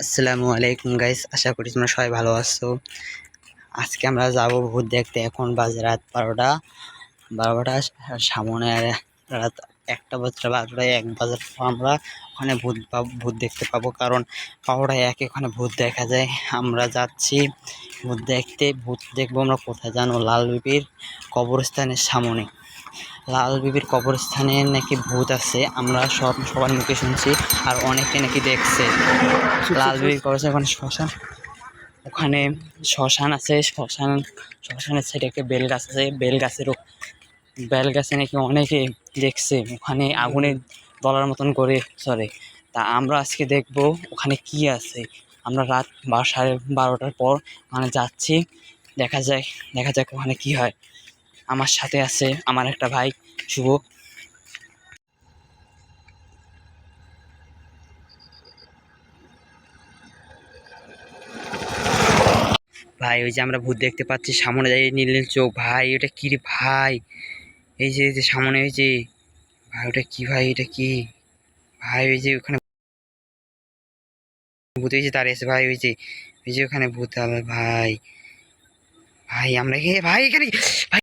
আসসালামু আলাইকুম গাইস, আশা করি তোমরা সবাই ভালো আছো। আজকে আমরা যাব ভূত দেখতে। এখন বাজে রাত 12টা সামনে আর রাত 1টা বাজে, প্রায় 1 বাজার পর আমরা ওখানে ভূত দেখতে পাবো, কারণ পাওড়ায় ওখানে ভূত দেখা যায়। আমরা যাচ্ছি ভূত দেখতে। ভূত দেখবো আমরা কোথায় জানো? লাল বিবির কবরস্থানের সামনে। লাল বিবির কবরস্থানে নাকি ভূত আছে, আমরা সবার মুখে শুনছি, আর অনেকে নাকি দেখছে। লাল বিবির কবরস্থান ওখানে শ্মশান, ওখানে শ্মশান আছে। শ্মশানের সাইডে একটা বেল গাছ আছে। বেল গাছে নাকি অনেকে দেখছে ওখানে আগুনে দলার মতন করে চলে। তা আমরা আজকে দেখবো ওখানে কি আছে। আমরা রাত 12টার পর ওখানে যাচ্ছি। দেখা যাক ওখানে কি হয়। আমার সাথে আছে আমার একটা ভাই শুভ। ভাই, ওই যে আমরা ভূত দেখতে পাচ্ছি সামনে, যাই নীল নীল চোখ। ভাই ওটা কি রে ভাই? এই যে সামনে, ওই যে ভাই ওটা কি? ভাই এটা কি ভাই? ওই যে ওখানে ভূত, এই যে দাঁড়িয়ে আছে ভাই। ওই যে ওখানে ভূত। ভাই ভাই আমরা ভাই এখানে ভাই